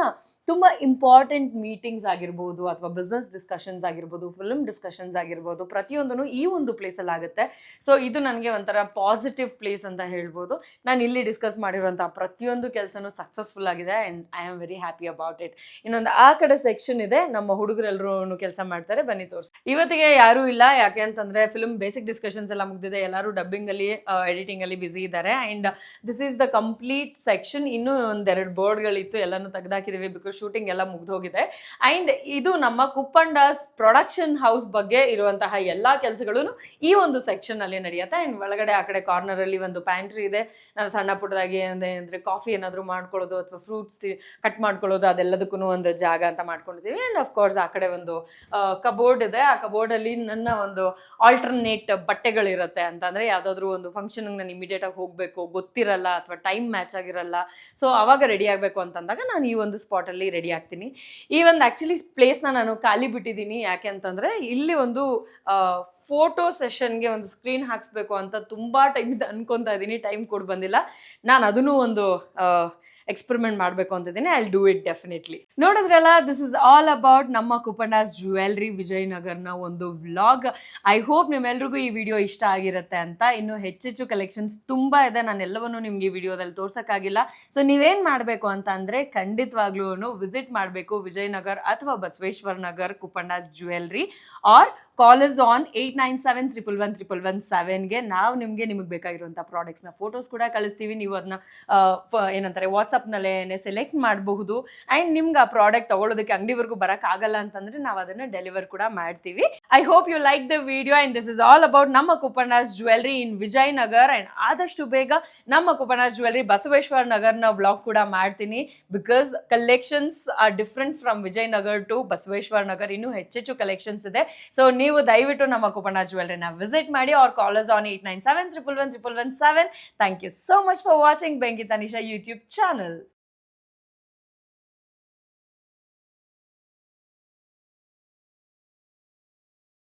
ತುಂಬ ಇಂಪಾರ್ಟೆಂಟ್ ಮೀಟಿಂಗ್ಸ್ ಆಗಿರ್ಬೋದು ಅಥವಾ ಬಿಸ್ನೆಸ್ ಡಿಸ್ಕಷನ್ಸ್ ಆಗಿರ್ಬೋದು, ಫಿಲ್ಮ್ ಡಿಸ್ಕಷನ್ಸ್ ಆಗಿರ್ಬೋದು, ಪ್ರತಿಯೊಂದೂ ಈ ಒಂದು ಪ್ಲೇಸಲ್ಲಿ ಆಗುತ್ತೆ. ಸೊ ಇದು ನನಗೆ ಒಂಥರ ಪಾಸಿಟಿವ್ ಪ್ಲೇಸ್ ಅಂತ ಹೇಳ್ಬೋದು. ನಾನು ಇಲ್ಲಿ ಡಿಸ್ಕಸ್ ಮಾಡಿರುವಂಥ ಪ್ರತಿಯೊಂದು ಕೆಲಸನೂ ಸಕ್ಸಸ್ಫುಲ್ ಆಗಿದೆ and I am very happy about it. ಇನ್ನೊಂದು ಆ ಕಡೆ ಸೆಕ್ಷನ್ ಇದೆ, ನಮ್ಮ ಹುಡುಗರೆಲ್ಲರೂ ಕೆಲಸ ಮಾಡ್ತಾರೆ. ಬನ್ನಿ ತೋರಿಸಿ. ಇವತ್ತಿಗೆ ಯಾರೂ ಇಲ್ಲ, ಯಾಕೆ ಅಂತಂದರೆ ಫಿಲ್ಮ್ ಬೇಸಿಕ್ ಡಿಸ್ಕಷನ್ಸ್ ಎಲ್ಲ ಮುಗಿದಿದೆ. ಎಲ್ಲರೂ ಡಬ್ಬಿಂಗಲ್ಲಿ ಎಡಿಟಿಂಗಲ್ಲಿ ಬ್ಯುಸಿ ಇದ್ದಾರೆ. And this is the complete section. ಇನ್ನೂ ಒಂದೆರಡು ಬೋರ್ಡ್ಗಳಿತ್ತು, ಎಲ್ಲನೂ ತೆಗೆದಾಕಿದ್ದೀವಿ ಬಿಕಾಸ್ ಶೂಟಿಂಗ್ ಎಲ್ಲ ಮುಗ್ದೋಗಿದೆ. ಆ್ಯಂಡ್ ಇದು ನಮ್ಮ ಕುಪಂಡಾಸ್ ಪ್ರೊಡಕ್ಷನ್ ಹೌಸ್ ಬಗ್ಗೆ ಇರುವಂತಹ ಎಲ್ಲ ಕೆಲಸಗಳು ಈ ಒಂದು ಸೆಕ್ಷನ್ ಅಲ್ಲಿ ನಡೆಯುತ್ತೆ. ಆ್ಯಂಡ್ ಒಳಗಡೆ ಆ ಕಡೆ ಕಾರ್ನರಲ್ಲಿ ಒಂದು ಪ್ಯಾಂಟ್ರಿ ಇದೆ. ನಾವು ಸಣ್ಣ ಪುಟ್ಟದಾಗಿ ಅಂದರೆ ಕಾಫಿ ಏನಾದರೂ ಮಾಡ್ಕೊಳ್ಳೋದು ಅಥವಾ ಫ್ರೂಟ್ಸ್ ಕಟ್ ಮಾಡ್ಕೊಳ್ಳೋದು ಅದೆಲ್ಲದಕ್ಕೂ ಒಂದು ಜಾಗ ಅಂತ ಮಾಡ್ಕೊಂಡಿದ್ದೀವಿ. ಆ್ಯಂಡ್ ಅಫ್ಕೋರ್ಸ್ ಆ ಕಡೆ ಒಂದು ಕಬೋರ್ಡ್ ಇದೆ. ಆ ಕಬೋರ್ಡಲ್ಲಿ ನನ್ನ ಒಂದು ಆಲ್ಟರ್ನೇಟ್ ಬಟ್ಟೆಗಳಿರುತ್ತೆ. ಅಂತಂದರೆ ಯಾವುದಾದ್ರೂ ಒಂದು ಫಂಕ್ಷನ್ಗೆ ನಾನು ಇಮಿಡಿಯೇಟಾಗಿ ಹೋಗಬೇಕು, ಗೊತ್ತಿರಲ್ಲ ಅಥವಾ ಟೈಮ್ ಮ್ಯಾಚ್ ಆಗಿರಲ್ಲ, ಸೊ ಆವಾಗ ರೆಡಿ ಆಗಬೇಕು ಅಂತಂದಾಗ ನಾನು ಈ ಒಂದು ಸ್ಪಾಟಲ್ಲಿ ರೆಡಿ ಆಗ್ತೀನಿ. ಈ ಒಂದು ಆ್ಯಕ್ಚುಲಿ ಪ್ಲೇಸ್ನ ನಾನು ಖಾಲಿ ಬಿಟ್ಟಿದ್ದೀನಿ. ಯಾಕೆ ಅಂತಂದರೆ ಇಲ್ಲಿ ಒಂದು ಫೋಟೋ ಸೆಷನ್ಗೆ ಒಂದು ಸ್ಕ್ರೀನ್ ಹಾಕ್ಸ್ಬೇಕು ಅಂತ ತುಂಬ ಟೈಮಿಂದ ಅನ್ಕೊತಾ ಇದ್ದೀನಿ, ಟೈಮ್ ಕೊಡು ಬಂದಿಲ್ಲ. ನಾನು ಅದನ್ನು ಒಂದು ಎಕ್ಸ್ಪೆರಿಮೆಂಟ್ ಮಾಡಬೇಕು ಅಂತಿದ್ದೀನಿ. I will do it definitely. ನೋಡಿದ್ರಲ್ಲ, ದಿಸ್ ಇಸ್ ಆಲ್ ಅಬೌಟ್ ನಮ್ಮ ಕುಪಂಡಾಸ್ ಜ್ಯುವೆಲ್ರಿ ವಿಜಯನಗರ್ನ ಒಂದು ವ್ಲಾಗ್. ಐ ಹೋಪ್ ನಿಮ್ಮೆಲ್ರಿಗೂ ಈ ವಿಡಿಯೋ ಇಷ್ಟ ಆಗಿರುತ್ತೆ ಅಂತ. ಇನ್ನು ಹೆಚ್ಚೆಚ್ಚು ಕಲೆಕ್ಷನ್ಸ್ ತುಂಬ ಇದೆ, ನಾನು ಎಲ್ಲವನ್ನೂ ನಿಮ್ಗೆ ಈ ವಿಡಿಯೋದಲ್ಲಿ ತೋರ್ಸೋಕ್ಕಾಗಿಲ್ಲ. ಸೊ ನೀವೇನು ಮಾಡಬೇಕು ಅಂತ ಅಂದರೆ ಖಂಡಿತವಾಗ್ಲೂ ವಿಸಿಟ್ ಮಾಡಬೇಕು ವಿಜಯನಗರ್ ಅಥವಾ Basaveshwara Nagar Kupandas jewellery. Or call us on 8971111117ಗೆ. ನಾವು ನಿಮಗೆ ಬೇಕಾಗಿರುವಂಥ ಪ್ರಾಡಕ್ಟ್ಸ್ನ ಫೋಟೋಸ್ ಕೂಡ ಕಳಿಸ್ತೀವಿ. ನೀವು ಅದನ್ನ ಏನಂತಾರೆ ವಾಟ್ಸಪ್ನಲ್ಲೇ ಸೆಲೆಕ್ಟ್ ಮಾಡಬಹುದು. ಆ್ಯಂಡ್ ನಿಮ್ಗೆ ಆ ಪ್ರಾಡಕ್ಟ್ ತಗೊಳ್ಳೋದಕ್ಕೆ ಅಂಗಡಿವರೆಗೂ ಬರೋಕ್ಕಾಗಲ್ಲ ಅಂತಂದರೆ ನಾವು ಅದನ್ನು ಡೆಲಿವರ್ ಕೂಡ ಮಾಡ್ತೀವಿ. I hope you like the video. And this is all about ನಮ್ಮ Kupandas jewellery in Vijayanagar. And ಆದಷ್ಟು ಬೇಗ ನಮ್ಮ ಕುಪಂಡಾಸ್ ಜ್ಯುವೆಲ್ರಿ ಬಸವೇಶ್ವರ ನಗರ್ನ ವ್ಲಾಗ್ ಕೂಡ ಮಾಡ್ತೀನಿ. Because collections are different from Vijayanagar to Basaveshwara Nagar. ಇನ್ನೂ ಹೆಚ್ಚೆಚ್ಚು ಕಲೆಕ್ಷನ್ಸ್ ಇದೆ. ಸೊ ನೀವು ದಯವಿಟ್ಟು ನಮ್ಮ ಕುಪಂಡಾಸ್ ಜ್ಯುವೆಲ್ರಿನ ವಿಸಿಟ್ ಮಾಡಿ. Or call us on 8971111117. Thank you so much for watching Benki Tanisha YouTube channel.